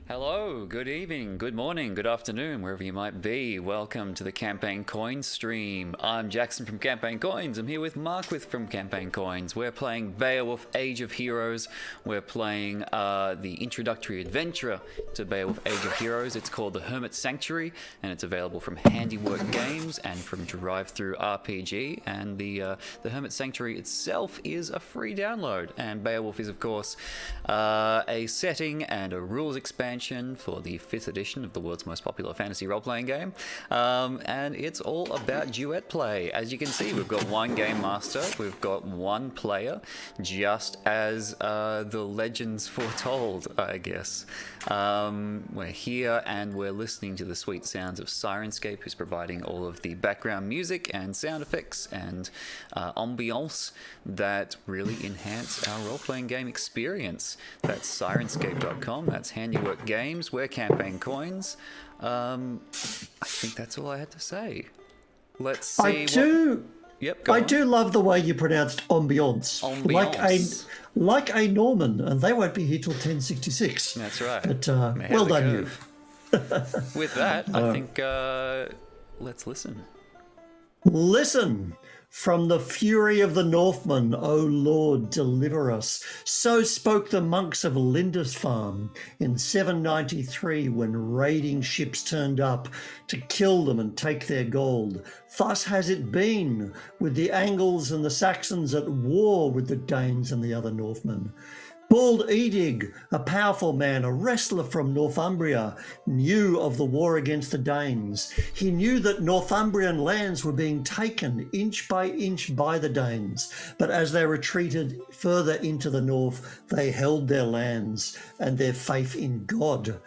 Hello, good evening, good morning, good afternoon, wherever you might be. Welcome to the Campaign Coins stream. I'm Jackson from Campaign Coins. I'm here with Mark from Campaign Coins. We're playing BEOWULF Age of Heroes. We're playing the introductory adventure to BEOWULF Age of Heroes. It's called the Hermit Sanctuary, and it's available from Handiwork Games and from Drive-Thru RPG. And the Hermit Sanctuary itself is a free download, and BEOWULF is, of course, a setting and a rules expansion for the 5th edition of the world's most popular fantasy role-playing game, and it's all about duet play. As you can see, we've got one Gamemaster, we've got one player, just as the legends foretold, I guess. We're here and we're listening to the sweet sounds of Sirenscape, who's providing all of the background music and sound effects and ambiance that really enhance our role-playing game experience. That's sirenscape.com, that's Handiwork Games, we're Campaign Coins. I think that's all I had to say. Let's see. I do love the way you pronounced ambiance. Like a Norman, and they won't be here till 1066. That's right. But well done, you. With that, I think let's listen. Listen. From the fury of the Northmen, O Lord, deliver us. So spoke the monks of Lindisfarne in 793 when raiding ships turned up to kill them and take their gold. Thus has it been with the Angles and the Saxons at war with the Danes and the other Northmen. Bald Eadig, a powerful man, a wrestler from Northumbria, knew of the war against the Danes. He knew that Northumbrian lands were being taken inch by the Danes, but as they retreated further into the north, they held their lands and their faith in God.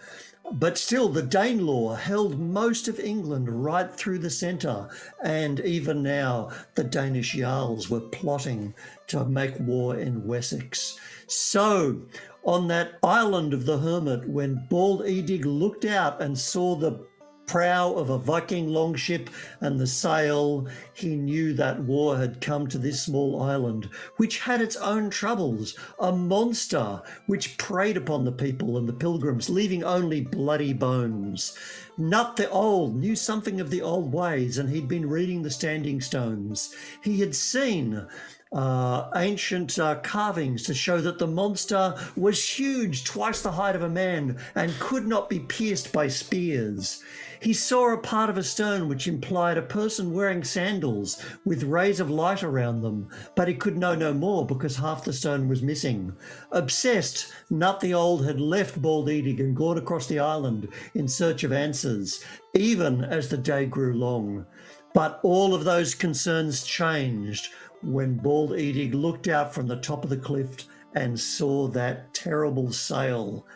But still, the Danelaw held most of England right through the centre, and even now the Danish Jarls were plotting to make war in Wessex. So, on that island of the Hermit, when Bald Eadig looked out and saw the prow of a Viking longship and the sail, he knew that war had come to this small island, which had its own troubles, a monster which preyed upon the people and the pilgrims, leaving only bloody bones. Nut the Old knew something of the old ways, and he'd been reading the Standing Stones. He had seen ancient carvings to show that the monster was huge, twice the height of a man, and could not be pierced by spears. He saw a part of a stone which implied a person wearing sandals with rays of light around them, but he could know no more because half the stone was missing. Obsessed, Nut the Old had left Bald Eadig and gone across the island in search of answers, even as the day grew long. But all of those concerns changed when Bald Eadig looked out from the top of the cliff and saw that terrible sail.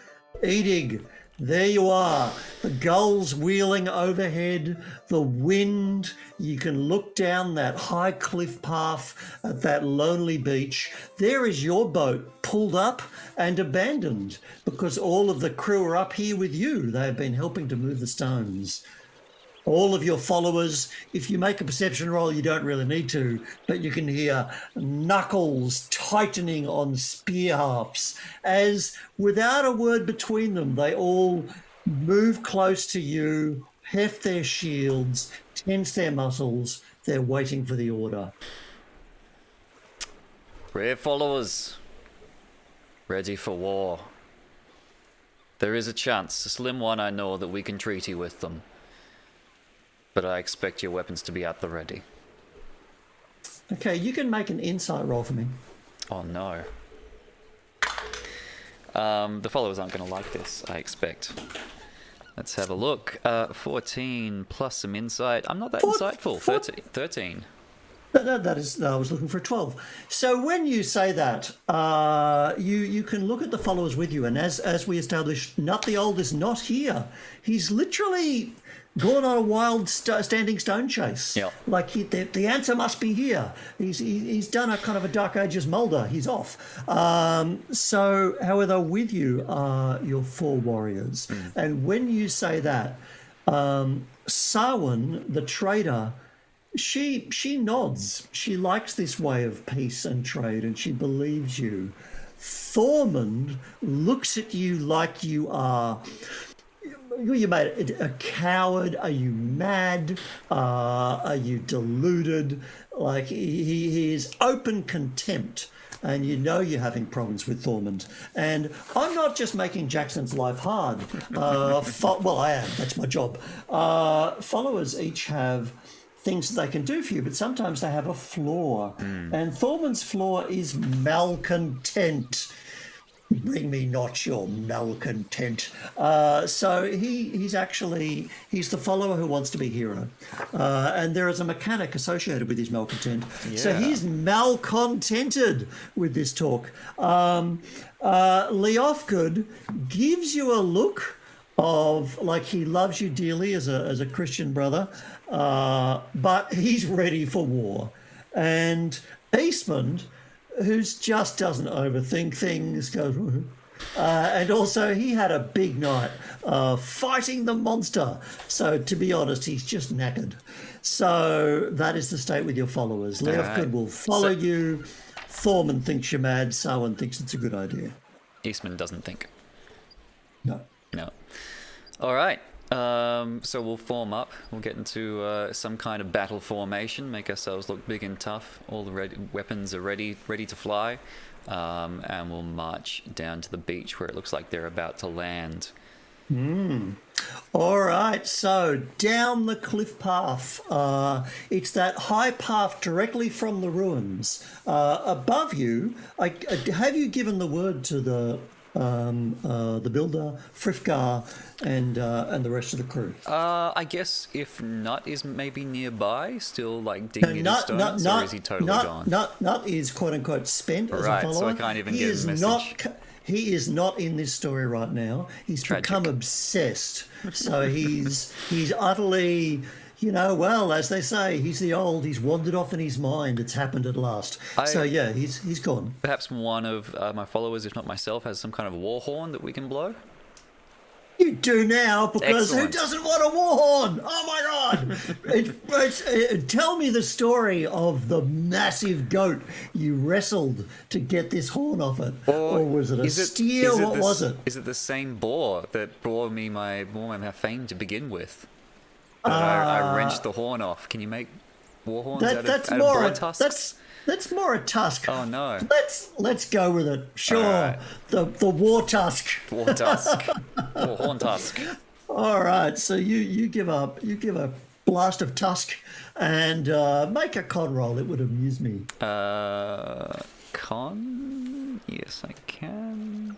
Eadig, there you are, the gulls wheeling overhead, the wind. You can look down that high cliff path at that lonely beach. There is your boat pulled up and abandoned because all of the crew are up here with you. They have been helping to move the stones. All of your followers, if you make a perception roll, you don't really need to, but you can hear knuckles tightening on spear hafts as, without a word between them, they all move close to you, heft their shields, tense their muscles. They're waiting for the order. Brave followers, ready for war. There is a chance, a slim one I know, that we can treaty with them. But I expect your weapons to be at the ready. Okay, you can make an insight roll for me. Oh no. The followers aren't going to like this, I expect. Let's have a look. 14 plus some insight. I'm not that insightful. 13. That is, I was looking for a 12. So when you say that, you can look at the followers with you, and as we established, Nut the Old is not here. He's literally gone on a wild standing stone chase. Yep. Like the answer must be here. He's done a kind of a Dark Ages Mulder. He's off. So, however, with you are your 4 warriors. And when you say that, Sarwin, the trader, she nods. She likes this way of peace and trade, and she believes you. Thormund looks at you like you are, you made a coward. Are you mad? Are you deluded? Like he is open contempt. And you know you're having problems with Thormund. And I'm not just making Jackson's life hard. Well, I am. That's my job. Followers each have things that they can do for you, but sometimes they have a flaw. And Thormund's flaw is malcontent. Bring me not your malcontent. So he's the follower who wants to be hero. And there is a mechanic associated with his malcontent. Yeah. So he's malcontented with this talk. Leofgood gives you a look of like he loves you dearly as a Christian brother, but he's ready for war. And Eastmond, who just doesn't overthink things, goes, and also he had a big night fighting the monster. So to be honest, he's just knackered. So that is the state with your followers. Leofgood will follow you. Thormund thinks you're mad. Samhain thinks it's a good idea. Eastman doesn't think. No. All right. So we'll form up. We'll get into some kind of battle formation. Make ourselves look big and tough. All the weapons are ready to fly, and we'll march down to the beach where it looks like they're about to land. All right. So down the cliff path. It's that high path directly from the ruins. Above you, have you given the word to the builder, Frithgar, and the rest of the crew? I guess if Nut is maybe nearby, still like digging into stones, or is he totally gone? Nut is quote unquote spent as a follower. So I can't even get a message. He is not in this story right now. He's become obsessed. So he's utterly, well, as they say, he's wandered off in his mind. It's happened at last. He's gone. Perhaps one of my followers, if not myself, has some kind of war horn that we can blow? You do now, because Excellent. Who doesn't want a war horn? Oh my God! Tell me the story of the massive goat you wrestled to get this horn off it, or was it a steer? What was it? Is it the same boar that bore me my fame to begin with? I wrenched the horn off. Can you make war horns out of boar tusks? That's more a tusk. Oh no! Let's go with it. Sure, right. the war tusk. War tusk. War horn tusk. All right. So you give a blast of tusk and make a con roll. It would amuse me. Con? Yes, I can.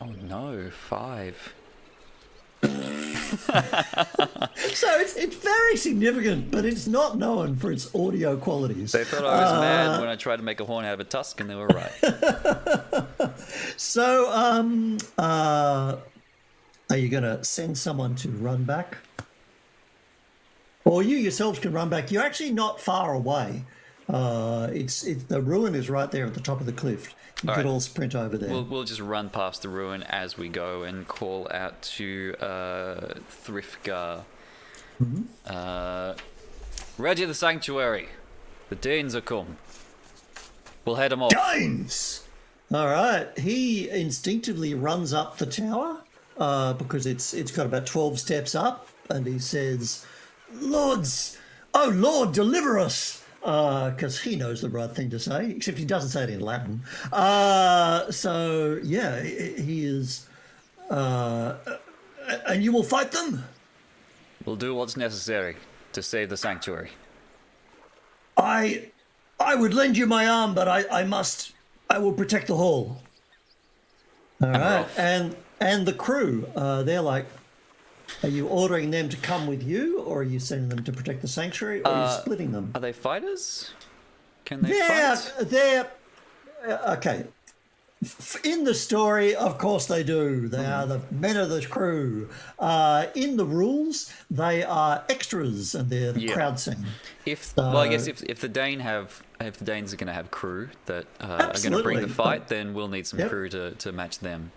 Oh no, 5. So it's very significant, but it's not known for its audio qualities. They thought I was mad when I tried to make a horn out of a tusk, and they were right. So, are you going to send someone to run back? Or you yourselves can run back. You're actually not far away. The ruin is right there at the top of the cliff. You could all sprint over there. We'll just run past the ruin as we go and call out to Thrifgar. Ready the sanctuary. The Danes are come. We'll head them off. Danes! All right. He instinctively runs up the tower because it's got about 12 steps up, and he says, "Lords, oh Lord, deliver us!" Because he knows the right thing to say, except he doesn't say it in Latin. He is... and you will fight them? We'll do what's necessary to save the sanctuary. I would lend you my arm, but I will protect the hall. All right. And the crew, they're like, are you ordering them to come with you, or are you sending them to protect the sanctuary, or are you splitting them? Are they fighters? Can they fight? They're okay. In the story, of course they do. They are the men of the crew. In the rules, they are extras, and they're the crowd sing. I guess if the Danes are going to have crew that are going to bring the fight, then we'll need some crew to match them.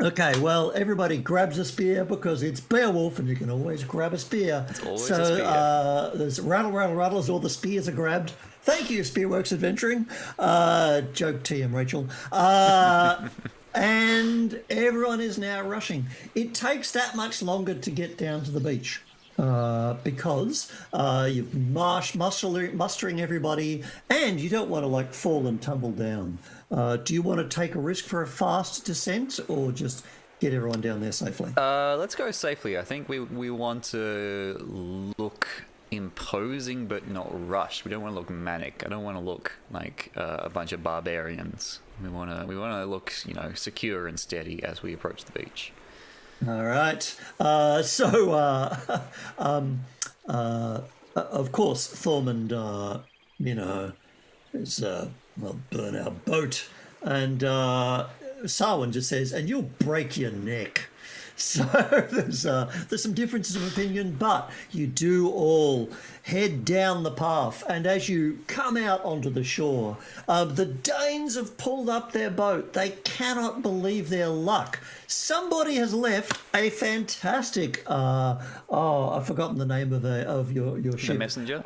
Okay, well, everybody grabs a spear because it's Beowulf and you can always grab a spear. It's always so, a spear. There's rattle, rattle, rattle as all the spears are grabbed. Thank you, Spearworks Adventuring. Joke TM Rachel. And everyone is now rushing. It takes that much longer to get down to the beach. Because you've mustering everybody, and you don't want to like fall and tumble down. Do you want to take a risk for a fast descent, or just get everyone down there safely? Let's go safely. I think we want to look imposing but not rushed. We don't want to look manic. I don't want to look like a bunch of barbarians. We want to look, secure and steady as we approach the beach. All right. Of course, Thormund, is burn our boat, and Sarwin just says, "And you'll break your neck." So there's some differences of opinion, but you do all head down the path, and as you come out onto the shore, the Danes have pulled up their boat. They cannot believe their luck. Somebody has left a fantastic. I've forgotten the name of your ship. The messenger.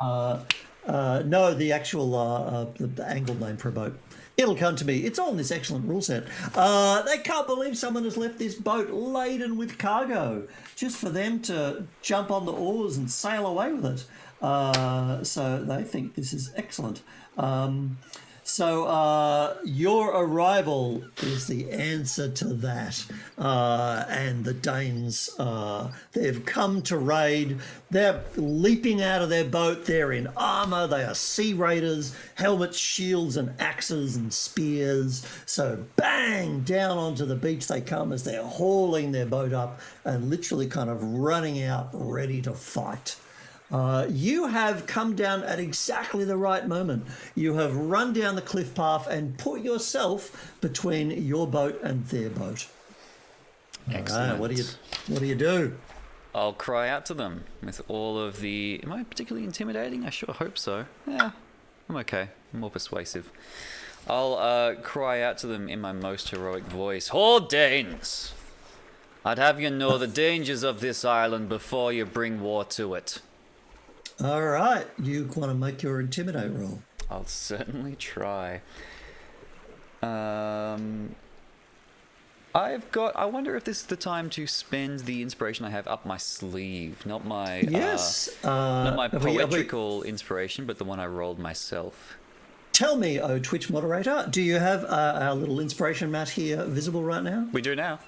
No, the actual the angled name for a boat. It'll come to me. It's on this excellent rule set. They can't believe someone has left this boat laden with cargo just for them to jump on the oars and sail away with it. So they think this is excellent. So your arrival is the answer to that. And the Danes, they've come to raid. They're leaping out of their boat. They're in armour. They are sea raiders, helmets, shields, and axes and spears. So bang, down onto the beach they come as they're hauling their boat up and literally kind of running out ready to fight. You have come down at exactly the right moment. You have run down the cliff path and put yourself between your boat and their boat. Excellent. What do you do? I'll cry out to them with all of the... Am I particularly intimidating? I sure hope so. Yeah, I'm okay. I'm more persuasive. I'll cry out to them in my most heroic voice. "Ho, Danes! I'd have you know the dangers of this island before you bring war to it." All right. You want to make your intimidate roll? I'll certainly try. I wonder if this is the time to spend the inspiration I have up my sleeve, not my Yes. not my poetrical inspiration, but the one I rolled myself. Tell me, oh Twitch moderator, do you have our little inspiration mat here visible right now? We do now.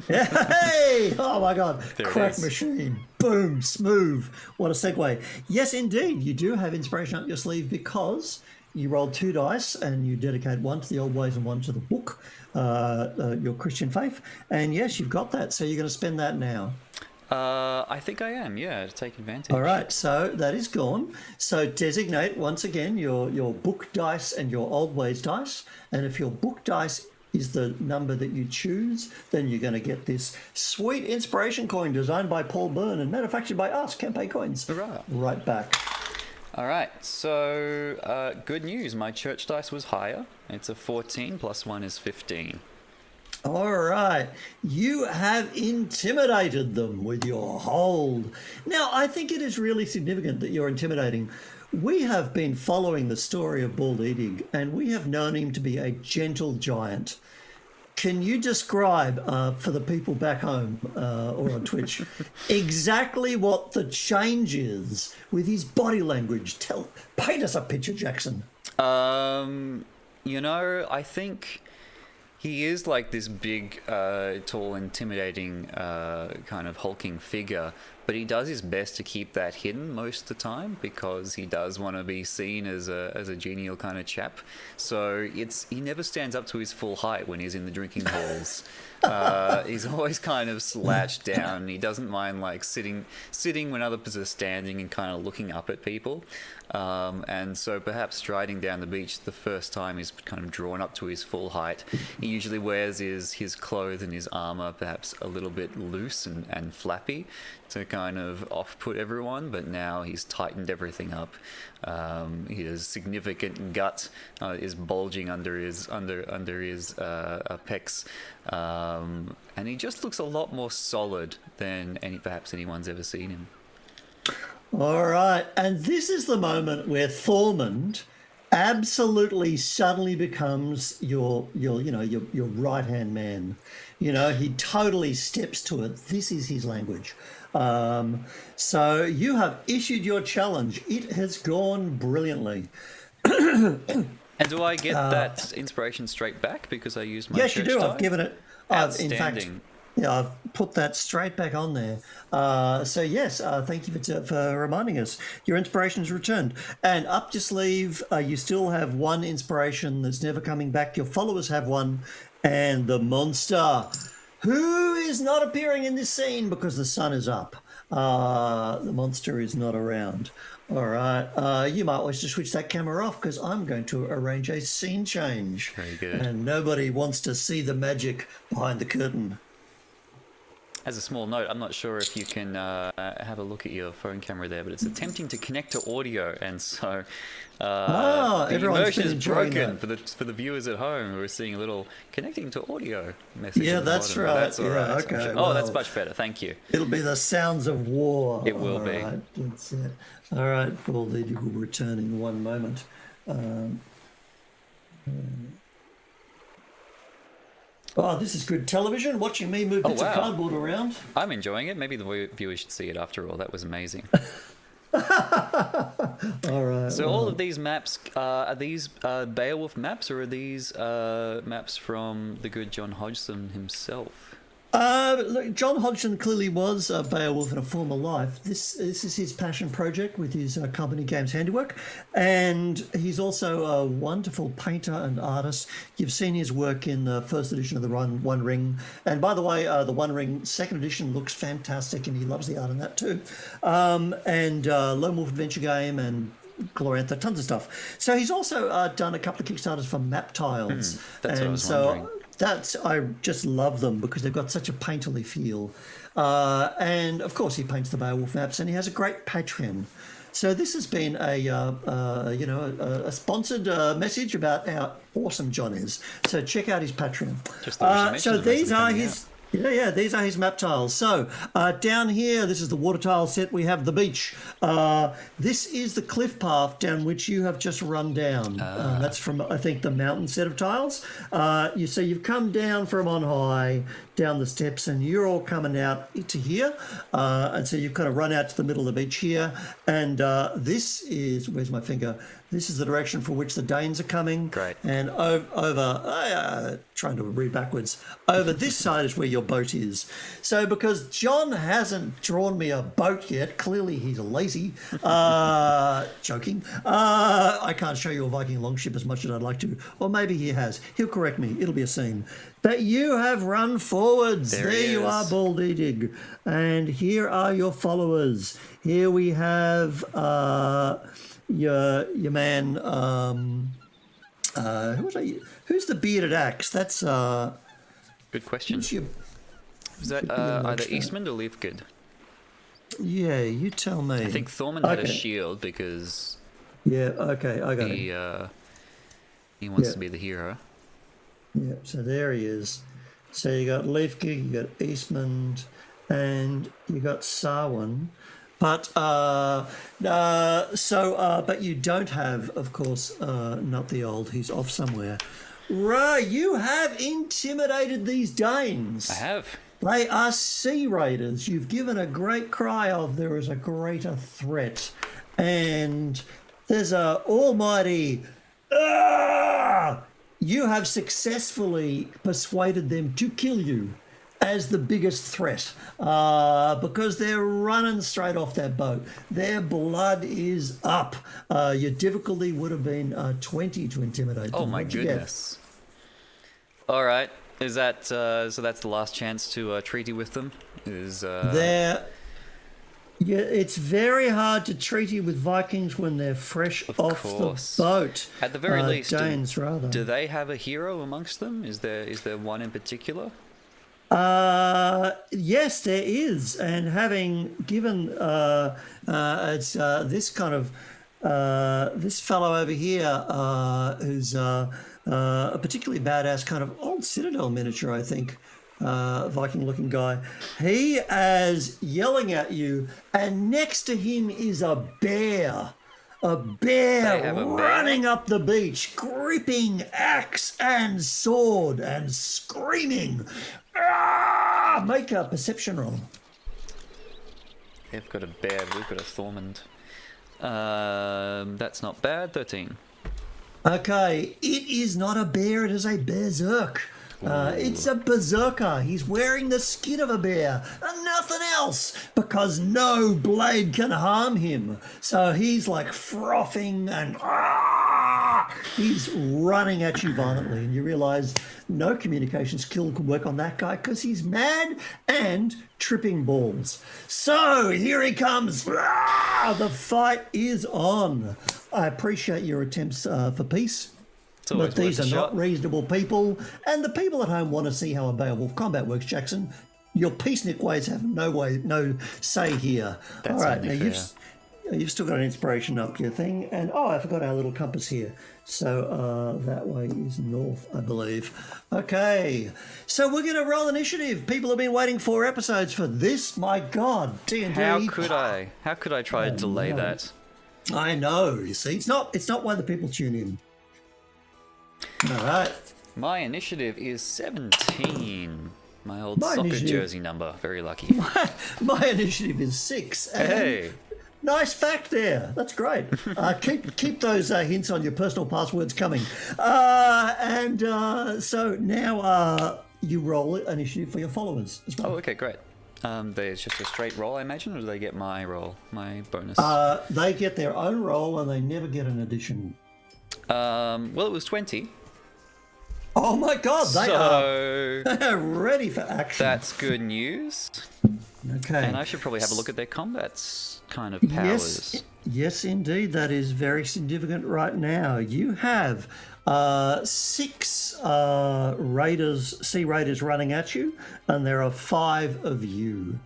Hey! Oh my God! There it Crack is. machine. Boom! Smooth. What a segue. Yes, indeed, you do have inspiration up your sleeve because you rolled 2 dice and you dedicate one to the old ways and one to the book, your Christian faith. And yes, you've got that. So you're going to spend that now. I think I am, yeah, to take advantage. All right, so that is gone. So designate once again your book dice and your old ways dice. And if your book dice is the number that you choose, then you're going to get this sweet inspiration coin designed by Paul Byrne and manufactured by us, Campaign Coins. Hurrah. Right back. All right, so good news. My church dice was higher. It's a 14 plus 1 is 15. All right, you have intimidated them with your hold. Now, I think it is really significant that you're intimidating. We have been following the story of Bald Eadig, and we have known him to be a gentle giant. Can you describe, for the people back home or on Twitch, exactly what the change is with his body language? Paint us a picture, Jackson. I think he is like this big, tall, intimidating, kind of hulking figure, but he does his best to keep that hidden most of the time because he does want to be seen as a genial kind of chap. So he never stands up to his full height when he's in the drinking halls. He's always kind of slouched down. He doesn't mind like sitting when others are standing and kind of looking up at people. And so perhaps striding down the beach the first time he's kind of drawn up to his full height. He usually wears his clothes and his armor perhaps a little bit loose and flappy to kind of off-put everyone, but now he's tightened everything up. His significant gut is bulging under his pecs, and he just looks a lot more solid than perhaps anyone's ever seen him. All right, and this is the moment where Thormund absolutely suddenly becomes your right hand man. He totally steps to it. This is his language. So you have issued your challenge. It has gone brilliantly. And do I get that inspiration straight back because I used my Yes, you do. die? I've given it. In fact, I've put that straight back on there. So yes, thank you for reminding us. Your inspiration is returned. And up your sleeve, you still have one inspiration that's never coming back. Your followers have one. And the monster, who is not appearing in this scene because the sun is up. The monster is not around. All right. You might wish to switch that camera off because I'm going to arrange a scene change. Very good. And nobody wants to see the magic behind the curtain. As a small note, I'm not sure if you can have a look at your phone camera there, but it's attempting to connect to audio, and so the immersion is broken for the viewers at home who are seeing a little connecting to audio message. Yeah, that's right. That's all right. Okay. Sure. Well, that's much better. Thank you. It'll be the sounds of war. It will be. Right, that's it. All right, Paul Eadig will return in one moment. Oh, this is good television, watching me move bits of cardboard around. I'm enjoying it. Maybe the viewers should see it after all. That was amazing. All right. So all of these maps, are these Beowulf maps, or are these maps from the good John Hodgson himself? Look, John Hodgson clearly was a Beowulf in a former life. This is his passion project with his company Games Handiwork, and he's also a wonderful painter and artist. You've seen his work in the first edition of the One Ring, and by the way, the One Ring second edition looks fantastic, and he loves the art in that too. And Lone Wolf Adventure Game and Glorantha, tons of stuff. So he's also done a couple of Kickstarters for map tiles, that's what I was wondering. I just love them because they've got such a painterly feel. And of course he paints the Beowulf maps, and he has a great Patreon. So this has been a sponsored message about how awesome John is. So check out his Patreon. So these are his... Yeah, these are his map tiles. So down here, this is the water tile set. We have the beach. This is the cliff path down which you have just run down. That's from, I think, the mountain set of tiles. So you've come down from on high, down the steps, and you're all coming out to here. And so you've kind of run out to the middle of the beach here. And this is, where's my finger? This is the direction for which the Danes are coming. Great. And trying to read backwards, over this side is where your boat is. So because John hasn't drawn me a boat yet, clearly he's lazy. Joking. I can't show you a Viking longship as much as I'd like to. Or maybe he has. He'll correct me. It'll be a scene. But you have run forwards. There you are, Bald Eadig. And here are your followers. Here we have... your man, who's the bearded axe? That's good question. Was that either Eastman or Leafgood? Yeah, you tell me. I think Thormund had a shield because I got it. He wants to be the hero. Yeah, so there he is. So you got Leafgood, you got Eastman, and you got Sarwin. But but you don't have, of course, not the old. He's off somewhere. Right, you have intimidated these Danes. I have. They are sea raiders. You've given a great cry of there is a greater threat, and there's a almighty. You have successfully persuaded them to kill you as the biggest threat, because they're running straight off that boat. Their blood is up. Your difficulty would have been 20 to intimidate them. Oh my goodness. All right. Is that so that's the last chance to treaty with them? It's very hard to treaty with Vikings when they're fresh off the boat. At the very least, Danes, rather. Do they have a hero amongst them? Is there one in particular? Yes, there is, and having given it's this kind of this fellow over here who's a particularly badass kind of old Citadel miniature, I think. Viking-looking guy. He is yelling at you, and next to him is a bear. A bear running up the beach, gripping axe and sword and screaming. Ah! Make a perception roll. They've got a bear, we've got a Thormund. That's not bad, 13. Okay, it is not a bear, it is a berserk. It's a berserker. He's wearing the skin of a bear and nothing else because no blade can harm him. So he's like frothing and he's running at you violently, and you realise no communication skill can work on that guy because he's mad and tripping balls. So here he comes. The fight is on. I appreciate your attempts for peace. But these are not reasonable people, and the people at home want to see how a Beowulf combat works, Jackson. Your peacenik ways have no say here. That's all right, now fair. you've still got an inspiration up your thing, and I forgot our little compass here. So that way is north, I believe. Okay, so we're going to roll initiative. People have been waiting 4 episodes for this. My God, D&D. How could I try to delay that? I know. You see, it's not why the people tune in. All right. My initiative is 17. My old soccer jersey number. Very lucky. My initiative is 6. Hey. Nice fact there. That's great. Keep those hints on your personal passwords coming. So now you roll initiative for your followers as well. Oh, okay, great. There's just a straight roll, I imagine, or do they get my roll, my bonus? They get their own roll and they never get an addition. Well, it was 20. Oh my God, they are ready for action. That's good news. Okay. And I should probably have a look at their combat's kind of powers. Yes, indeed. That is very significant right now. You have 6 sea raiders running at you, and there are 5 of you.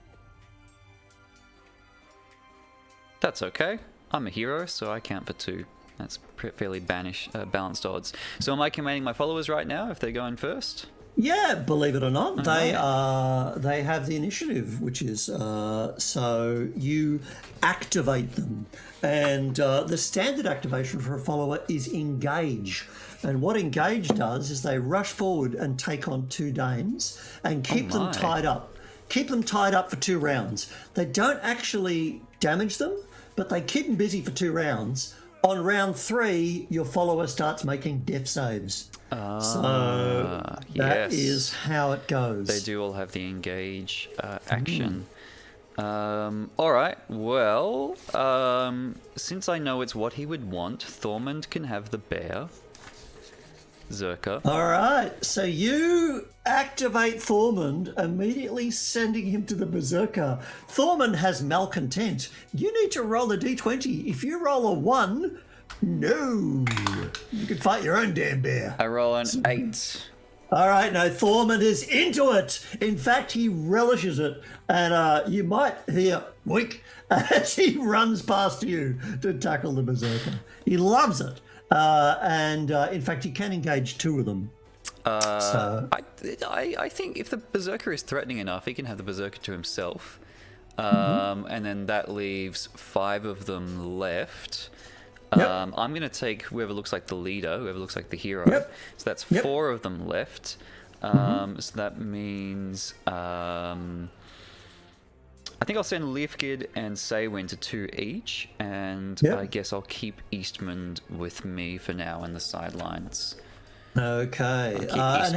That's okay. I'm a hero, so I count for 2. That's fairly balanced odds. So am I commanding my followers right now if they're going first? Yeah, believe it or not, they have the initiative, which is so you activate them, and the standard activation for a follower is engage. And what engage does is they rush forward and take on 2 Danes and keep them tied up. Keep them tied up for 2 rounds. They don't actually damage them, but they keep them busy for 2 rounds. On round 3, your follower starts making death saves. So that is how it goes. They do all have the engage action. All right. Well, since I know it's what he would want, Thormund can have the bear. Zerka. All right. So you activate Thormund, immediately sending him to the berserker. Thormund has malcontent. You need to roll a d20. If you roll a 1, no, you can fight your own damn bear. I roll an 8. All right, no, Thormund is into it. In fact, he relishes it, and you might hear "wink" as he runs past you to tackle the berserker. He loves it, and in fact, he can engage 2 of them. I think if the berserker is threatening enough, he can have the berserker to himself, and then that leaves 5 of them left. I'm going to take whoever looks like the leader, whoever looks like the hero. So that's 4 of them left. So that means I think I'll send Leafgid and Saywin to 2 each, and I guess I'll keep Eastmond with me for now in the sidelines. Okay, and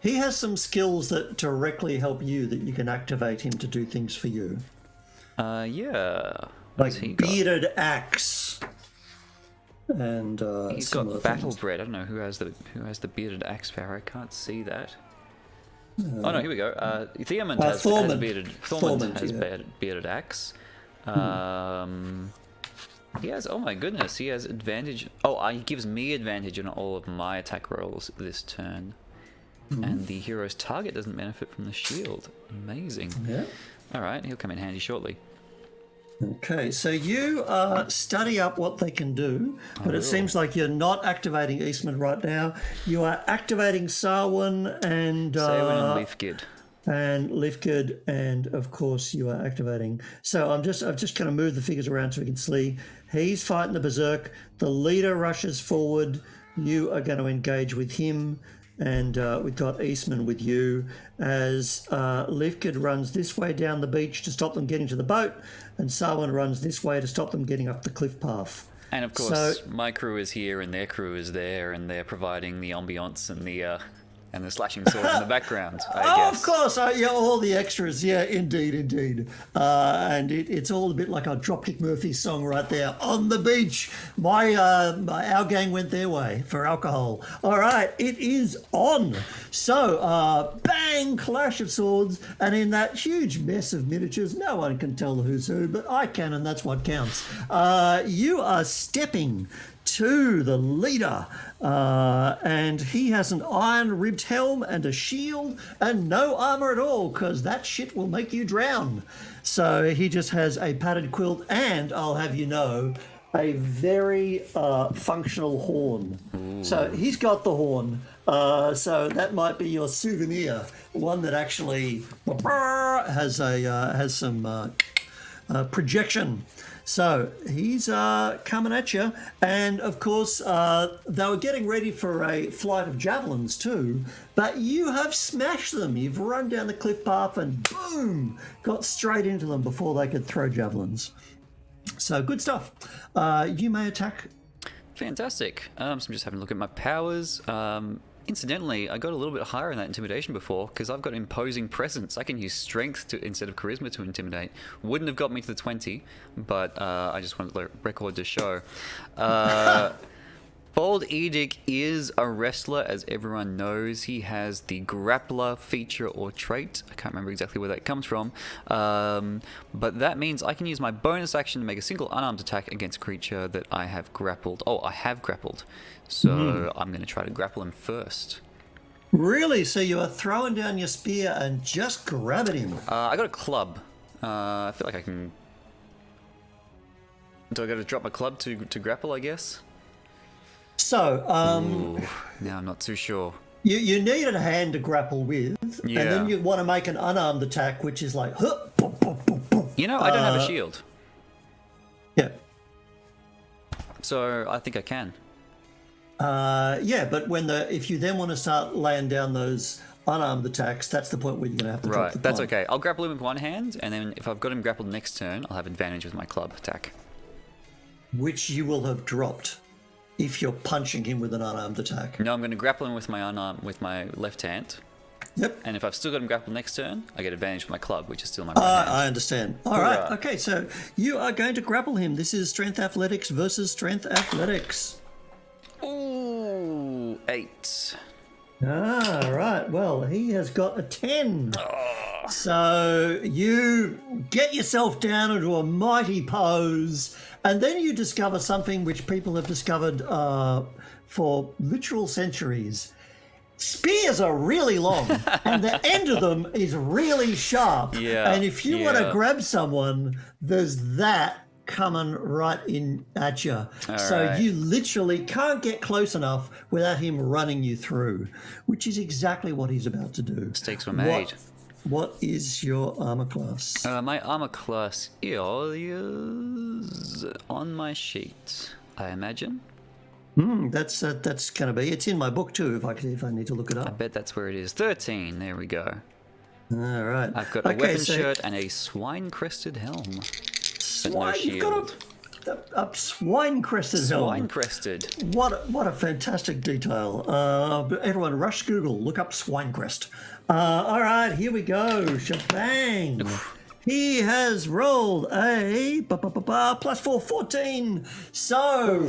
he has some skills that directly help you that you can activate him to do things for you. Like bearded axe, and he's got battle bread. I don't know who has the bearded axe power. I can't see that. Oh no, here we go. Thormund has bearded axe. He has. Oh my goodness, he has advantage. Oh, he gives me advantage on all of my attack rolls this turn. And the hero's target doesn't benefit from the shield. Amazing. Yeah. All right, he'll come in handy shortly. Okay, so you study up what they can do, but it seems like you're not activating Eastman right now. You are activating Sarwin and Leafgid. And Leafgid, and of course you are activating. So I've just kind of moved the figures around so we can see. He's fighting the Berserk. The leader rushes forward. You are going to engage with him. And we've got Eastman with you as Leafgid runs this way down the beach to stop them getting to the boat, and Sarwin runs this way to stop them getting up the cliff path. And of course, my crew is here and their crew is there, and they're providing the ambiance and the slashing swords in the background, I guess. Of course, yeah, all the extras, yeah, indeed. And it's all a bit like a Dropkick Murphys song right there. On the beach, our gang went their way for alcohol. All right, it is on. So, bang, clash of swords, and in that huge mess of miniatures, no one can tell who's who, but I can, and that's what counts. You are stepping to the leader, and he has an iron-ribbed helm and a shield and no armor at all, because that shit will make you drown. So he just has a padded quilt and, I'll have you know, a very functional horn. Ooh. So he's got the horn, so that might be your souvenir, one that actually has some projection. So he's coming at you, and of course they were getting ready for a flight of javelins too, but you have smashed them. You've run down the cliff path and boom, got straight into them before they could throw javelins. So good stuff. You may attack. Fantastic. So I'm just having a look at my powers. Incidentally, I got a little bit higher in that intimidation before because I've got imposing presence. I can use strength instead of charisma to intimidate. Wouldn't have got me to the 20, but I just wanted the record to show. Bold Eadig is a wrestler, as everyone knows. He has the grappler feature or trait. I can't remember exactly where that comes from. But that means I can use my bonus action to make a single unarmed attack against a creature that I have grappled. Oh, I have grappled. So I'm going to try to grapple him first. Really? So you are throwing down your spear and just grabbing him? I got a club. I feel like I can... Do I got to drop my club to grapple, I guess? So, Ooh, now I'm not too sure. You need a hand to grapple with, yeah. And then you want to make an unarmed attack, which is like... You know, I don't have a shield. Yeah. So I think I can. Yeah, but if you then want to start laying down those unarmed attacks, that's the point where you're going to have to drop the club. That's okay. I'll grapple him with one hand, and then if I've got him grappled next turn, I'll have advantage with my club attack. Which you will have dropped if you're punching him with an unarmed attack. No, I'm going to grapple him with my left hand. Yep. And if I've still got him grappled next turn, I get advantage with my club, which is still my right hand. I understand. All right. Okay, so you are going to grapple him. This is Strength Athletics versus Strength Athletics. Ooh, 8. Right. Well, he has got a 10. Oh. So you get yourself down into a mighty pose, and then you discover something which people have discovered for literal centuries. Spears are really long, and the end of them is really sharp. Yeah. And if you want to grab someone, there's that coming right in at you. So you literally can't get close enough without him running you through, which is exactly what he's about to do. Mistakes were made. What is your armor class? My armor class is on my sheet, I imagine. That's going to be. It's in my book too. If I need to look it up. I bet that's where it is. 13. There we go. All right. I've got a weapon shirt and a swine-crested helm. You've got a swine-crested helm. Swine-crested. What a fantastic detail. Everyone rush Google, look up swine-crest. All right, here we go. Shebang. He has rolled a +4, 14. So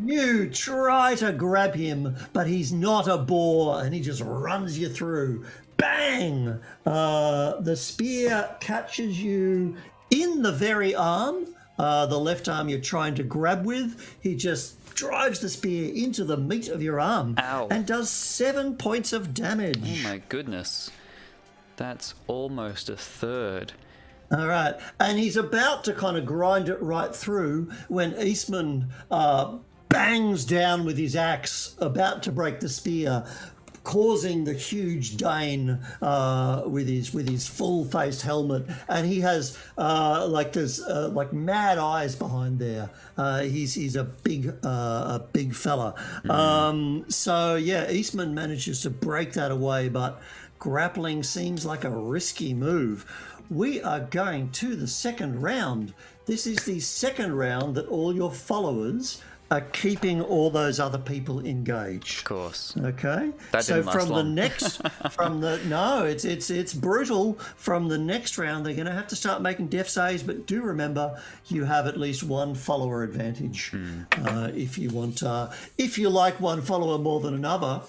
you try to grab him, but he's not a boar, and he just runs you through. Bang! The spear catches you in the very arm, the left arm you're trying to grab with. He just drives the spear into the meat of your arm. Ow. And does 7 points of damage. Oh my goodness. That's almost a third. All right. And he's about to kind of grind it right through when Eastman bangs down with his axe, about to break the spear, causing the huge Dane with his full-faced helmet, and he has like mad eyes behind there. He's a big fella. So yeah, Eastman manages to break that away, but grappling seems like a risky move. We are going to the second round. This is the second round that all your followers are keeping all those other people engaged. Of course. Okay. That so didn't last from long. the next, no, it's brutal. From the next round, they're going to have to start making death saves. But do remember, you have at least one follower advantage. If you want, if you like one follower more than another,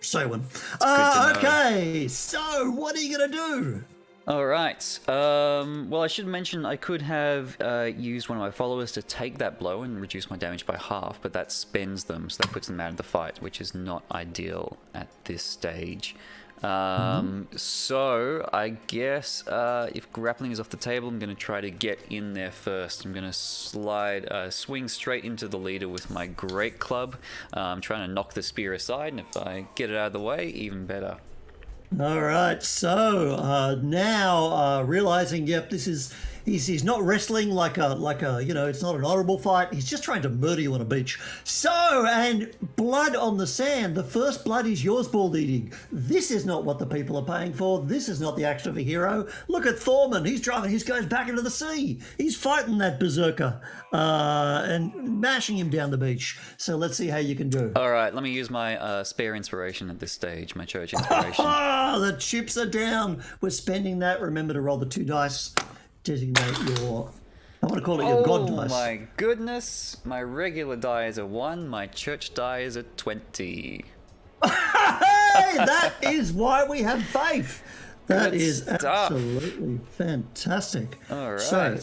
say one. Okay. So what are you going to do? All right. Well, I should mention I could have used one of my followers to take that blow and reduce my damage by half, but that spends them, so that puts them out of the fight, which is not ideal at this stage. So I guess if grappling is off the table, I'm going to try to get in there first. I'm going to swing straight into the leader with my great club. I'm trying to knock the spear aside, and if I get it out of the way, even better. All right, so now realizing, yep, this is he's not wrestling like a it's not an honorable fight. He's just trying to murder you on a beach. So, and blood on the sand. The first blood is yours, Bald Eadig. This is not what the people are paying for. This is not the action of a hero. Look at Thorman. He's driving his guys back into the sea. He's fighting that berserker and mashing him down the beach. So let's see how you can do. All right, let me use my spare inspiration at this stage, my church inspiration. The chips are down. We're spending that. Remember to roll the 2 dice. Designate your, I want to call it your god dice. Oh my goodness. My regular die is a 1, my church die is a 20. Hey, that is why we have faith. That Good is stuff. absolutely fantastic. All right. So,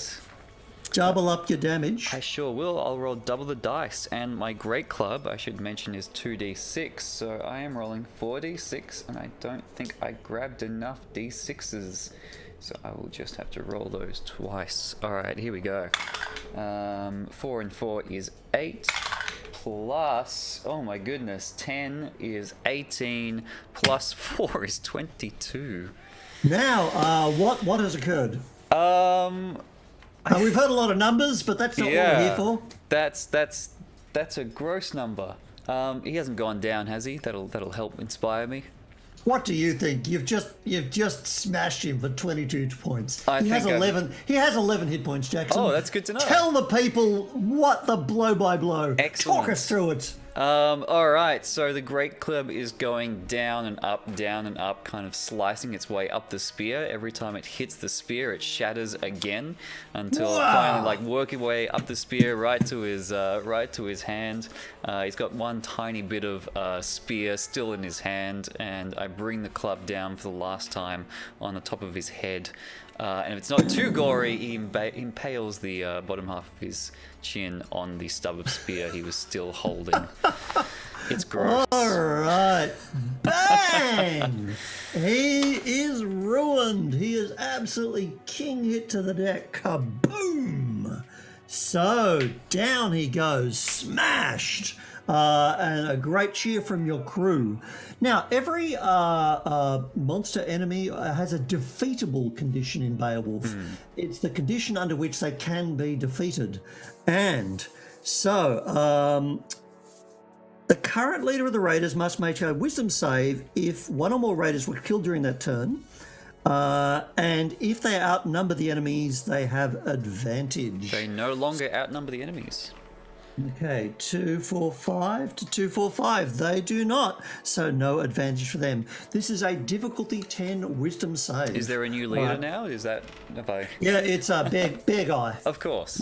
double up your damage. I sure will. I'll roll double the dice. And my great club, I should mention, is 2d6. So I am rolling 4d6, and I don't think I grabbed enough d6s. So I will just have to roll those twice. All right, here we go. 4 and 4 is 8. Plus, oh my goodness, 10 is 18. Plus 4 is 22. Now, what has occurred? We've heard a lot of numbers, but that's not what we're here for. That's a gross number. He hasn't gone down, has he? That'll help inspire me. What do you think? You've just smashed him for 22 points. He has 11 hit points, Jackson. Oh, that's good to know. Tell the people what the blow by blow. Excellent. Talk us through it. All right, so the great club is going down and up, kind of slicing its way up the spear. Every time it hits the spear, it shatters again until it finally, like, working way up the spear right to his hand. He's got one tiny bit of spear still in his hand, and I bring the club down for the last time on the top of his head. And if it's not too gory, he impales the bottom half of his chin on the stub of spear he was still holding. It's gross. All right. Bang! He is ruined. He is absolutely king hit to the deck. Kaboom! So down he goes, smashed. And a great cheer from your crew. Now, every monster enemy has a defeatable condition in Beowulf. It's the condition under which they can be defeated. And so, the current leader of the raiders must make a wisdom save if one or more raiders were killed during that turn. And if they outnumber the enemies, they have advantage. They no longer outnumber the enemies. Okay, 245 to 245. They do not, so no advantage for them. This is a difficulty 10 wisdom save. Is there a new leader now? Is that if I? Yeah, it's a bear guy. Of course.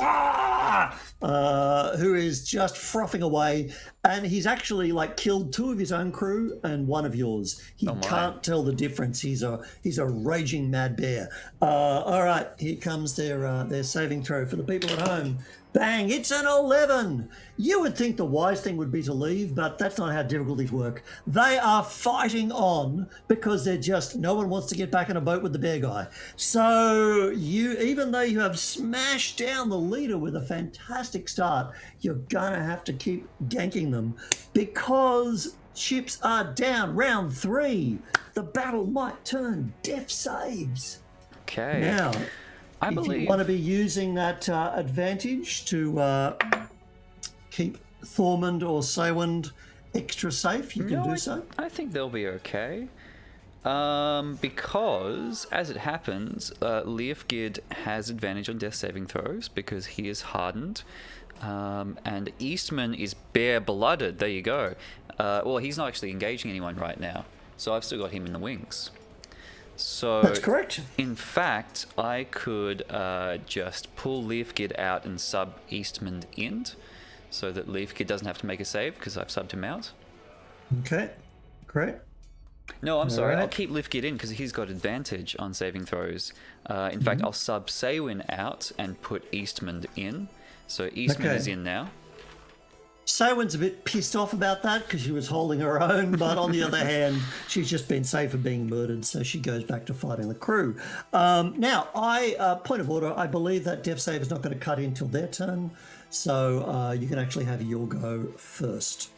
Who is just frothing away, and he's actually like killed 2 of his own crew and 1 of yours. He can't tell the difference. He's a raging mad bear. All right, here comes their saving throw for the people at home. Bang! It's an 11. You would think the wise thing would be to leave, but that's not how difficulties work. They are fighting on because they're just no one wants to get back in a boat with the bear guy. So you, even though you have smashed down the leader with a fantastic start, you're gonna have to keep ganking them because chips are down. Round 3. The battle might turn. Death saves. Okay. Now, if you want to be using that advantage to keep Thormund or Saywand extra safe, you can do so. I think they'll be okay. Because, as it happens, Leofgid has advantage on death saving throws because he is hardened. And Eastman is bare-blooded. There you go. Well, he's not actually engaging anyone right now. So I've still got him in the wings. So that's correct. In fact, I could just pull Leofgid out and sub Eastman in, so that Leofgid doesn't have to make a save because I've subbed him out. Okay, great. No, I'm sorry. I'll keep Leofgid in because he's got advantage on saving throws. In fact, I'll sub Saywin out and put Eastman in. So Eastman is in now. Saywin's a bit pissed off about that because she was holding her own, but on the other hand, she's just been saved from being murdered, so she goes back to fighting the crew. Now, point of order, I believe that death save is not going to cut in till their turn, so you can actually have your go first.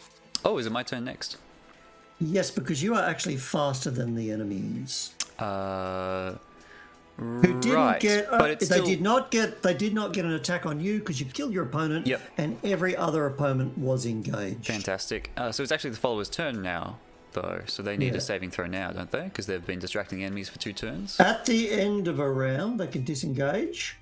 Oh, is it my turn next? Yes, because you are actually faster than the enemies. Who didn't get? but it's they still... did not get an attack on you because you killed your opponent. Yep. And every other opponent was engaged. Fantastic. So it's actually the follower's turn now, though. So they need a saving throw now, don't they? Because they've been distracting enemies for 2 turns. At the end of a round, they can disengage.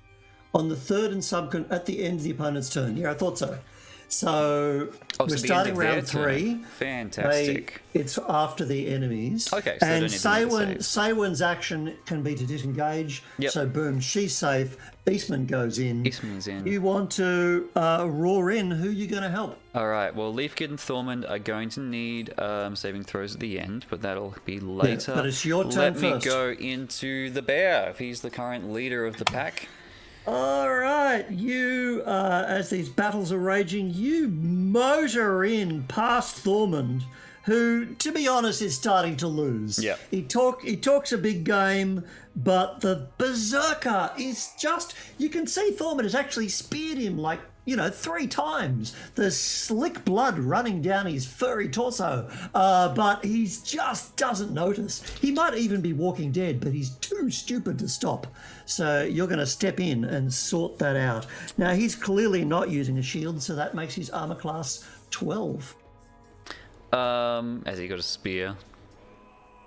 On the third and at the end of the opponent's turn. Yeah, I thought so. So we're starting round 3. Fantastic. It's after the enemies. Okay, so and Saywin's action can be to disengage. Yep. So boom, she's safe. Eastman goes in. Eastman's in. You want to roar in. Who are you going to help? All right. Well, Leofgid and Thormund are going to need saving throws at the end, but that'll be later. Yeah, but it's your turn first. Let me go into the bear if he's the current leader of the pack. All right, you, as these battles are raging, you motor in past Thormund, who, to be honest, is starting to lose. Yeah. He talks a big game, but the Berserker is just... You can see Thormund has actually speared him, 3 times. There's slick blood running down his furry torso, but he just doesn't notice. He might even be walking dead, but he's too stupid to stop. So you're going to step in and sort that out. Now, he's clearly not using a shield, so that makes his armor class 12. Has he got a spear?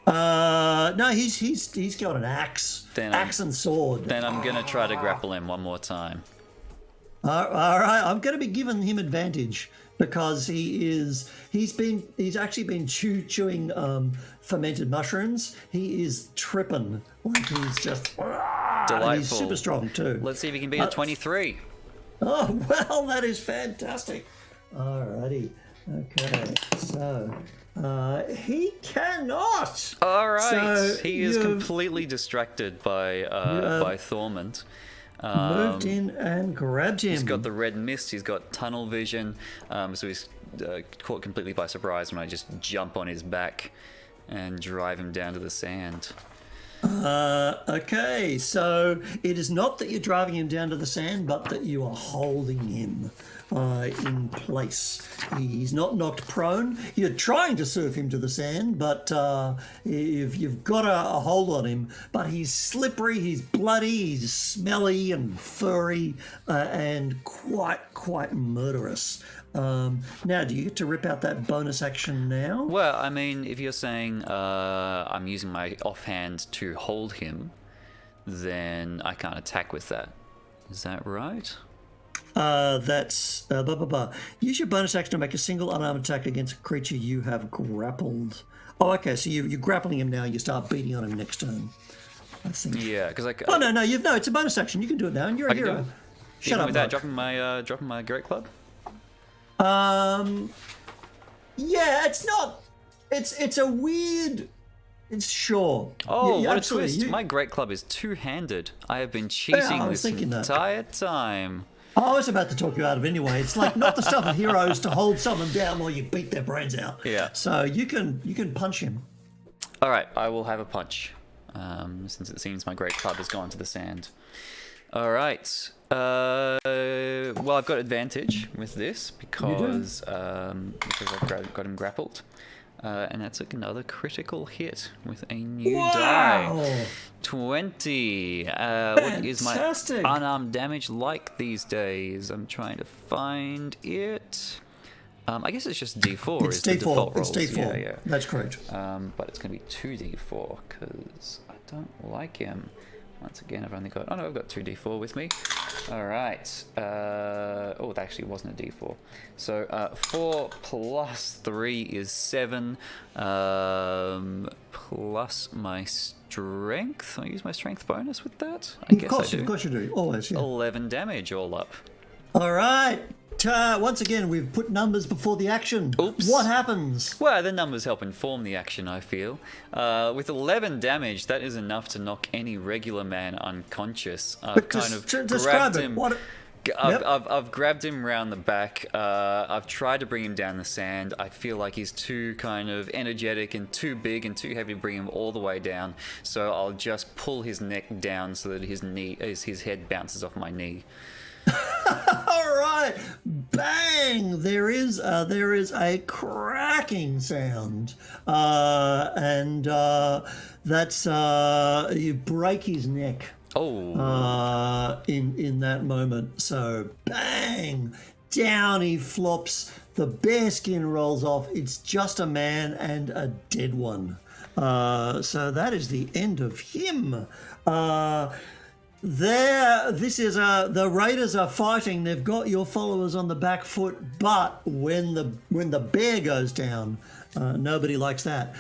No, he's got an axe. Axe and sword. Then I'm going to try to grapple him one more time. All right, I'm going to be giving him advantage because he's actually been chewing fermented mushrooms. He is tripping, he's just delightful. And he's super strong too. Let's see if he can beat a 23. Oh well, that is fantastic. Alrighty, okay, so he cannot. All right, so he is completely distracted by Thormund. Moved in and grabbed him. He's got the red mist, he's got tunnel vision, so he's caught completely by surprise when I just jump on his back and drive him down to the sand. Okay, so it is not that you're driving him down to the sand, but that you are holding him in place. He's not knocked prone. You're trying to surf him to the sand, but you've got a hold on him. But he's slippery, he's bloody, he's smelly and furry, and quite murderous. Now, do you get to rip out that bonus action now? Well, I mean, if you're saying I'm using my offhand to hold him, then I can't attack with that. Is that right? That's blah, blah, blah. Use your bonus action to make a single unarmed attack against a creature you have grappled. Oh, okay. So you're grappling him now. You start beating on him next turn. I think. Yeah, because like. Oh no, it's a bonus action. You can do it now, and you're a hero. Shut up. Without dropping my great club. Yeah, it's not. It's a weird. It's sure. Oh, yeah, what absolutely. a twist! My great club is two-handed. I have been cheating this entire time. I was about to talk you out of it anyway. It's like not the stuff of heroes to hold someone down while you beat their brains out. Yeah. So you can punch him. All right, I will have a punch. Since it seems my great club has gone to the sand. All right. Well, I've got advantage with this because I've got him grappled. And that's another critical hit with a new die. 20. What is my unarmed damage like these days? I'm trying to find it. I guess it's just D4. It's is D4. The default rolls. It's D4. Yeah. That's correct. But it's going to be 2D4 because I don't like him. Once again, I've only got... Oh, no, I've got 2D4 with me. All right. Oh, it actually wasn't a D4. So 4 plus 3 is 7. Plus my strength. I use my strength bonus with that? I guess I do. Of course you do. Always, yeah. 11 damage all up. All right. Once again, we've put numbers before the action. Oops. What happens? Well, the numbers help inform the action, I feel. With 11 damage, that is enough to knock any regular man unconscious. I've kind of grabbed him. I've grabbed him round the back. I've tried to bring him down the sand. I feel like he's too kind of energetic and too big and too heavy to bring him all the way down. So I'll just pull his neck down so that his head bounces off my knee. All right, bang! There is a cracking sound, and that's you break his neck. Oh. In that moment, so bang! Down he flops. The bearskin rolls off. It's just a man and a dead one. So that is the end of him. The raiders are fighting. They've got your followers on the back foot, but when the bear goes down, nobody likes that.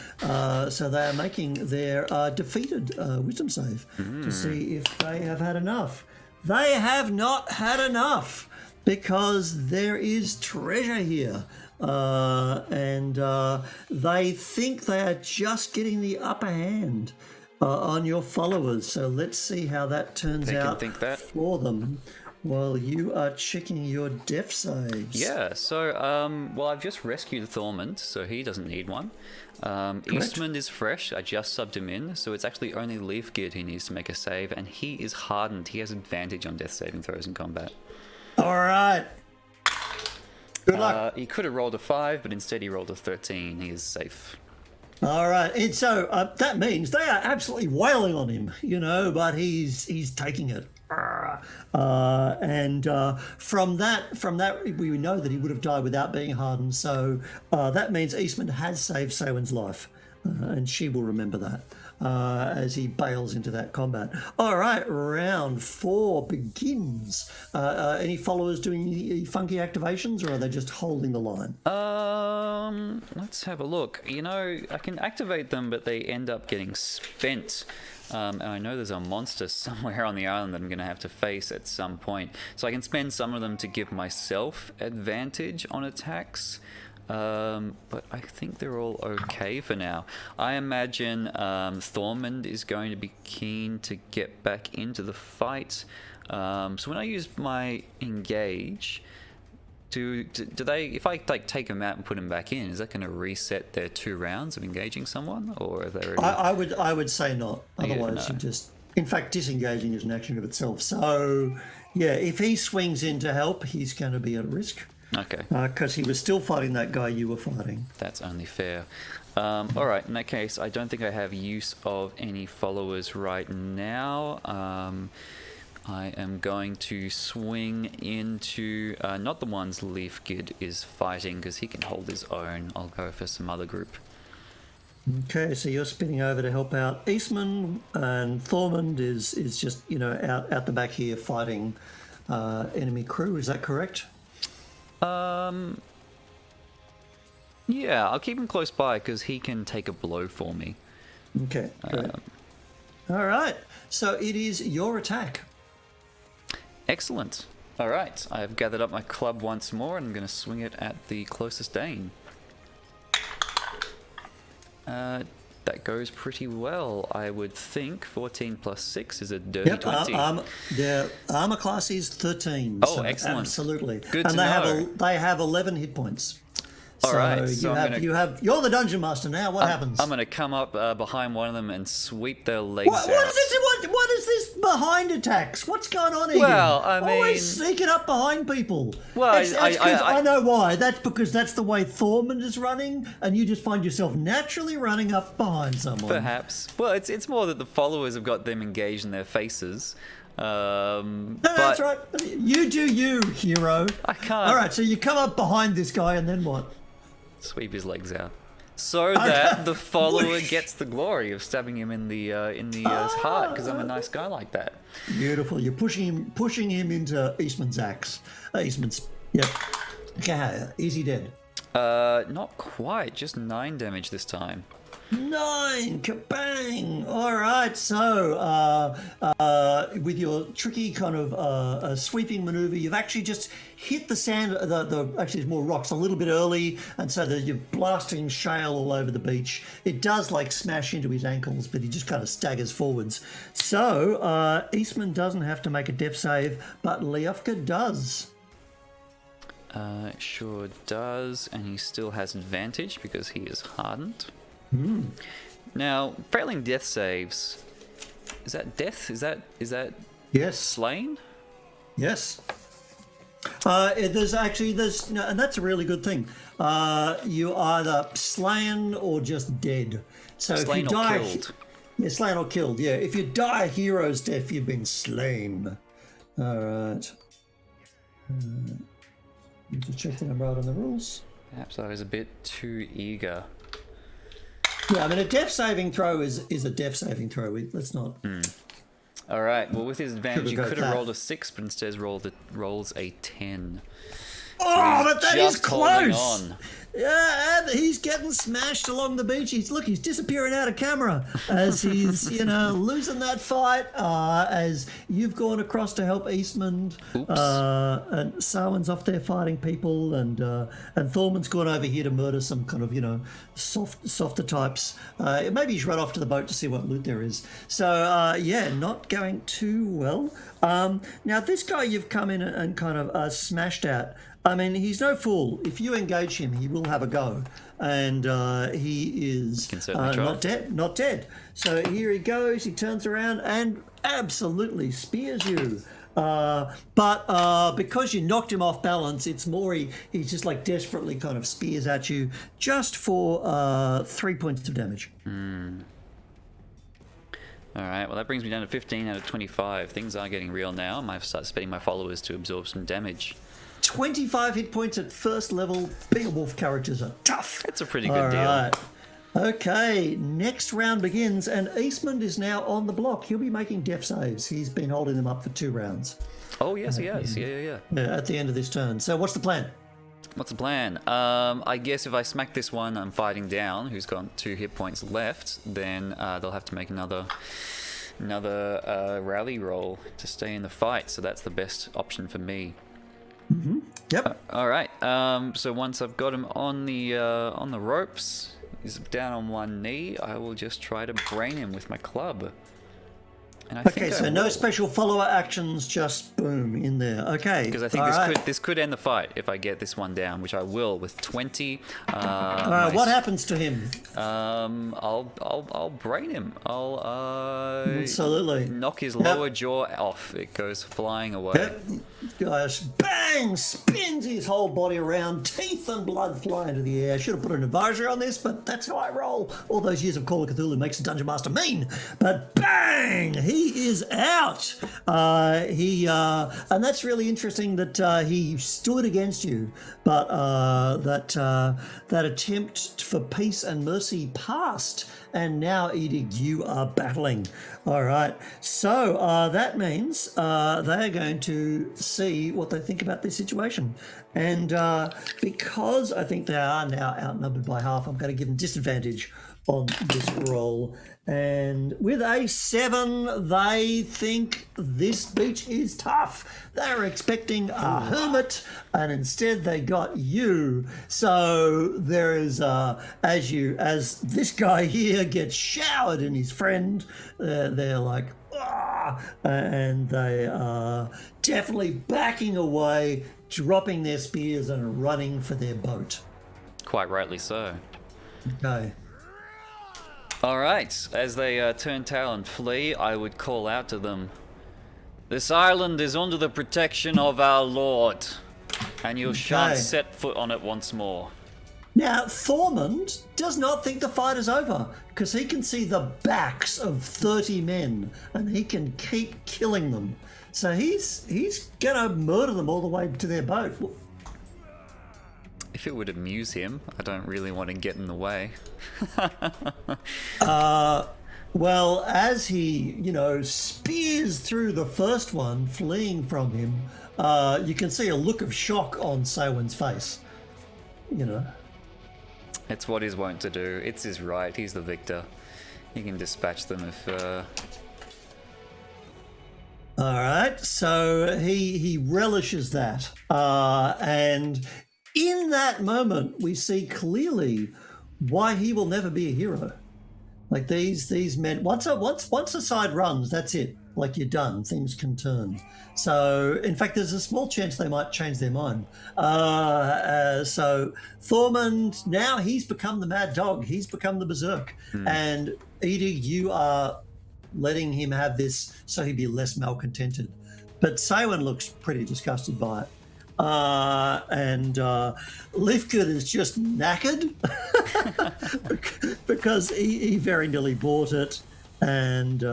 So they are making their defeated wisdom save to see if they have had enough. They have not had enough because there is treasure here. And they think they are just getting the upper hand on your followers. So let's see how that turns out for them while you are checking your death saves. Yeah, so, well, I've just rescued Thormund, so he doesn't need one. Eastman is fresh. I just subbed him in, so it's actually only Leafgear he needs to make a save, and he is hardened. He has advantage on death saving throws in combat. All right. Good luck. He could have rolled a 5, but instead he rolled a 13. He is safe. All right, and so that means they are absolutely wailing on him, but he's taking it. And from that, we know that he would have died without being hardened. So that means Eastman has saved Sawen's life, and she will remember that as he bails into that combat. All right, round 4 begins. Any followers doing any funky activations, or are they just holding the line? Let's have a look. I can activate them, but they end up getting spent. And I know there's a monster somewhere on the island that I'm going to have to face at some point. So I can spend some of them to give myself advantage on attacks. But I think they're all okay for now. I imagine Thormund is going to be keen to get back into the fight. So when I use my engage, do they, if I take them out and put them back in, is that going to reset their 2 rounds of engaging someone, or are they already... I would say not. Otherwise, you just... In fact, disengaging is an action of itself. So, yeah, if he swings in to help, he's going to be at risk. Okay. Because he was still fighting that guy you were fighting. That's only fair. All right, in that case, I don't think I have use of any followers right now. I am going to swing into, not the ones Leafgid is fighting, because he can hold his own. I'll go for some other group. Okay, so you're spinning over to help out Eastman, and Thormund is just, out the back here fighting enemy crew. Is that correct? Yeah, I'll keep him close by because he can take a blow for me. Okay, great. All right, so it is your attack. Excellent. All right, I have gathered up my club once more, and I'm going to swing it at the closest Dane. That goes pretty well, I would think. 14 plus 6 is a dirty 20. Their armor class is 13. Oh, so excellent. Absolutely. Good and to know. They have 11 hit points. All right, so you're the dungeon master now. What happens? I'm going to come up behind one of them and sweep their legs out. What is this behind attacks? What's going on here? Well, I mean, always sneaking up behind people. Well, I know why. That's because that's the way Thormund is running, and you just find yourself naturally running up behind someone. Perhaps. Well, it's more that the followers have got them engaged in their faces. No, that's right. You do you, hero. I can't. All right, so you come up behind this guy, and then what? Sweep his legs out, so that the follower gets the glory of stabbing him in the heart, because I'm a nice guy like that. Beautiful. You're pushing him into Eastman's axe. Eastman's. Yep. Okay. Is he dead? Not quite. Just 9 damage this time. 9, kabang! All right, so with your tricky kind of sweeping maneuver, you've actually just hit the sand. Actually, it's more rocks a little bit early, and so that you're blasting shale all over the beach. It does like smash into his ankles, but he just kind of staggers forwards. So Eastman doesn't have to make a death save, but Leofka does. Sure does, and he still has advantage because he is hardened. Now, failing death saves, is that death? Is that yes, slain? Yes. There's no, and that's a really good thing. You either slain or just dead. So slain if you die, killed. Yeah, slain or killed. Yeah, if you die a hero's death, you've been slain. All right. Need to check that I'm right on the rules. Perhaps I was a bit too eager. Yeah, I mean, a death saving throw is a death saving throw. Let's not. All right. Well, with his advantage, you could have rolled a 6, but instead rolls a 10. Oh, but that is close. On. Yeah, and he's getting smashed along the beach. He's disappearing out of camera as he's losing that fight. As you've gone across to help Eastman, and Sarwin's off there fighting people, and Thormund's gone over here to murder some kind of softer types. Maybe he's run off to the boat to see what loot there is. So not going too well. Now this guy you've come in and kind of smashed at. I mean, he's no fool. If you engage him, he will have a go. And he is not dead. So here he goes. He turns around and absolutely spears you. But because you knocked him off balance, it's more he's just like desperately kind of spears at you just for 3 points of damage. All right, well, that brings me down to 15 out of 25. Things are getting real now. I might start spending my followers to absorb some damage. 25 hit points at first level. Beowulf characters are tough. It's a pretty good deal. Right. Okay, next round begins, and Eastman is now on the block. He'll be making death saves. He's been holding them up for 2 rounds. Oh, yes, he has. Yeah. At the end of this turn. So what's the plan? What's the plan? I guess if I smack this one I'm fighting down, who's got 2 hit points left, then they'll have to make another rally roll to stay in the fight. So that's the best option for me. Mm-hmm. Yep. All right. So once I've got him on the ropes, he's down on one knee. I will just try to brain him with my club. And I think so no special follower actions, just boom in there. Okay. Because I think this could end the fight if I get this one down, which I will with 20. What happens to him? I'll brain him. I'll absolutely knock his lower jaw off. It goes flying away. Yep. Goes bang, spins his whole body around, teeth and blood fly into the air. I should have put an advisory on this, but that's how I roll. All those years of Call of Cthulhu makes a Dungeon Master mean. But bang, he is out. And that's really interesting that he stood against you, but that attempt for peace and mercy passed, and now Eadig, you are battling. All right, so that means they're going to see what they think about this situation. And because I think they are now outnumbered by half, I'm going to give them disadvantage on this roll. And with a 7, they think this beach is tough. They're expecting a hermit, and instead they got you. So there is, as this guy here gets showered in his friend, they're like, ah, and they are definitely backing away, dropping their spears and running for their boat. Quite rightly so. Okay. All right, as they turn tail and flee, I would call out to them, "This island is under the protection of our Lord, and you shan't set foot on it once more." Now, Thormund does not think the fight is over, because he can see the backs of 30 men, and he can keep killing them. So he's going to murder them all the way to their boat. If it would amuse him, I don't really want to get in the way. Well, as he, spears through the first one, fleeing from him, you can see a look of shock on Saywin's face. It's what he's wont to do. It's his right. He's the victor. He can dispatch them if... All right, so he relishes that. And in that moment, we see clearly why he will never be a hero. Like these men, once a side runs, that's it. Like you're done. Things can turn. So, in fact, there's a small chance they might change their mind. So Thormund, now he's become the mad dog. He's become the berserk. And Eadig, you are letting him have this so he'd be less malcontented. But Saywin looks pretty disgusted by it. And Lifgood is just knackered because he very nearly bought it, and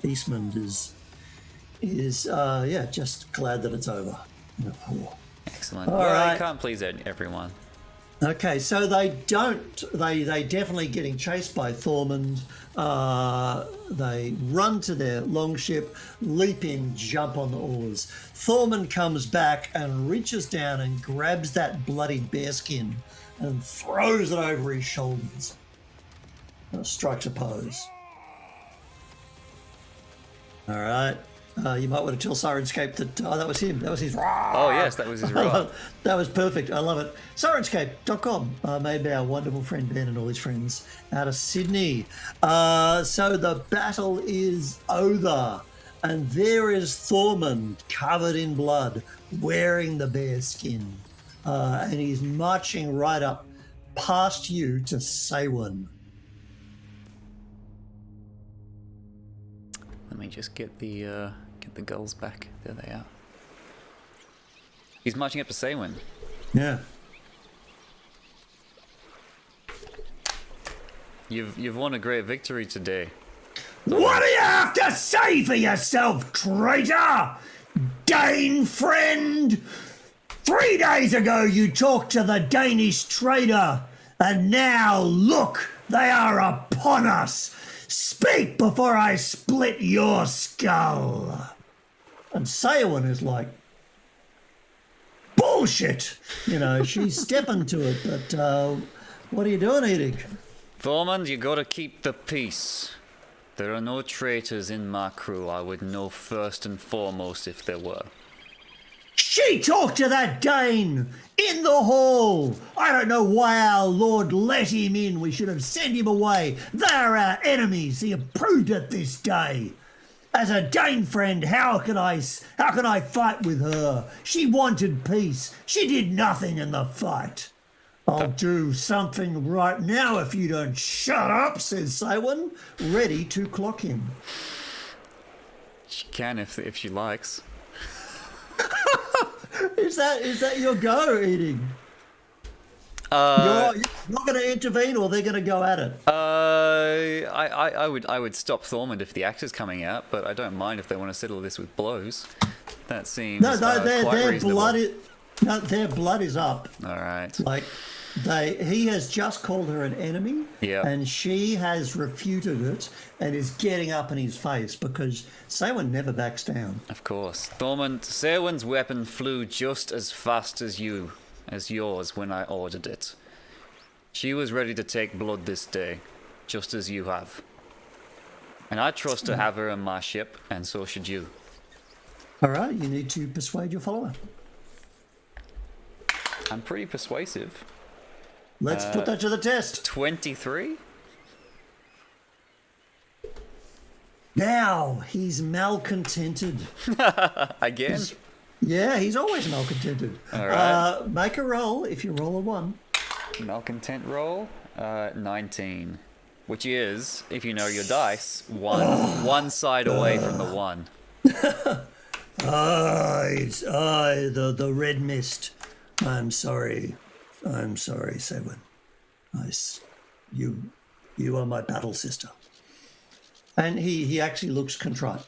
Eastman is just glad that it's over. Excellent. All well, right. You can't please everyone. Okay, so they definitely getting chased by Thormund. They run to their longship, leap in, jump on the oars. Thormund comes back and reaches down and grabs that bloody bearskin and throws it over his shoulders. Strikes a pose. All right. You might want to tell Sirenscape that that was him. That was his roar. Oh, yes, that was his roar. That was perfect. I love it. Sirenscape.com, made by our wonderful friend Ben and all his friends out of Sydney. So the battle is over. And there is Thormund covered in blood, wearing the bear skin. And he's marching right up past you to Saywin. Let me just get the gulls back. There they are. He's marching up to Saywin. Yeah. You've won a great victory today. What do you have to say for yourself, traitor? Dane friend? 3 days ago you talked to the Danish trader, and now look, they are upon us. Speak before I split your skull. And Saywin is like, bullshit. She's stepping to it, but what are you doing, Eadig? Thormund, you gotta keep the peace. There are no traitors in my crew. I would know first and foremost if there were. She talked to that Dane in the hall. I don't know why our Lord let him in. We should have sent him away. They're our enemies. He approved it this day. As a Dane friend, how can I fight with her? She wanted peace. She did nothing in the fight. I'll do something right now if you don't shut up, says Saywin, ready to clock him. She can if she likes. Is that your go, Eadig? You're not going to intervene, or they're going to go at it? I would stop Thormund if the actor's coming out, but I don't mind if they want to settle this with blows. That seems quite reasonable. Their blood is up. All right. Like He has just called her an enemy, Yeah. and she has refuted it and is getting up in his face because Saywin never backs down. Of course. Thormund, Serwin's weapon flew just as fast as yours when I ordered it. She was ready to take blood this day, just as you have. And I trust to have her on my ship, and so should you. All right, you need to persuade your follower. I'm pretty persuasive. Let's put that to the test. 23? Now he's malcontented. Again? Yeah, he's always malcontented. All right. Make a roll. If you roll a 1. Malcontent roll? 19. Which is, if you know your dice, one side away from the 1. The red mist. I'm sorry, Saywin. You are my battle sister. And he actually looks contrite.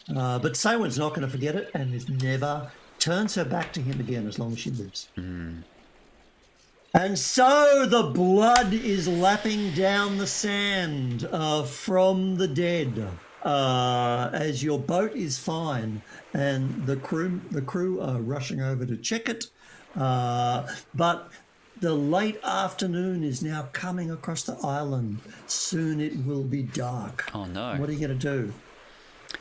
But Saywin's not going to forget it and is never turns her back to him again as long as she lives. And so the blood is lapping down the sand from the dead as your boat is fine and the crew are rushing over to check it. But the late afternoon is now coming across the island. Soon it will be dark. Oh no. What are you going to do?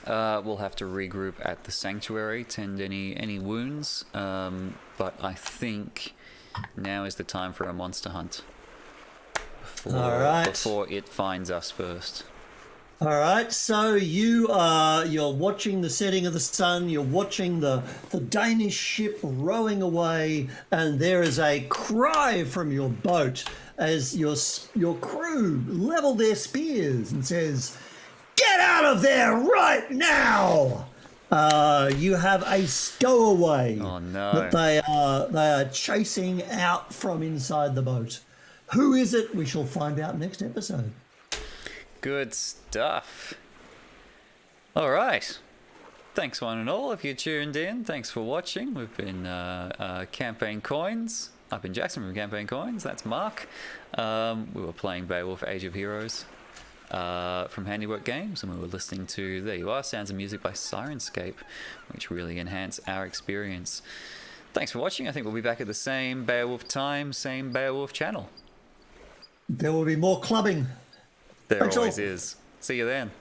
We'll have to regroup at the sanctuary, tend any wounds. But I think now is the time for a monster hunt. Before it finds us first. All right, so you're watching the setting of the sun, you're watching the Danish ship rowing away, and there is a cry from your boat as your crew level their spears and says, "Get out of there right now!" You have a stowaway that they are chasing out from inside the boat. Who is it? We shall find out next episode. Good stuff. All right. Thanks one and all if you tuned in. Thanks for watching. We've been Campaign Coins. I've been Jackson from Campaign Coins. That's Mark. We were playing BEOWULF Age of Heroes from Handiwork Games, and we were listening to, there you are, sounds and music by Sirenscape, which really enhance our experience. Thanks for watching. I think we'll be back at the same BEOWULF time, same BEOWULF channel. There will be more clubbing. There Thanks always all. is. See you then.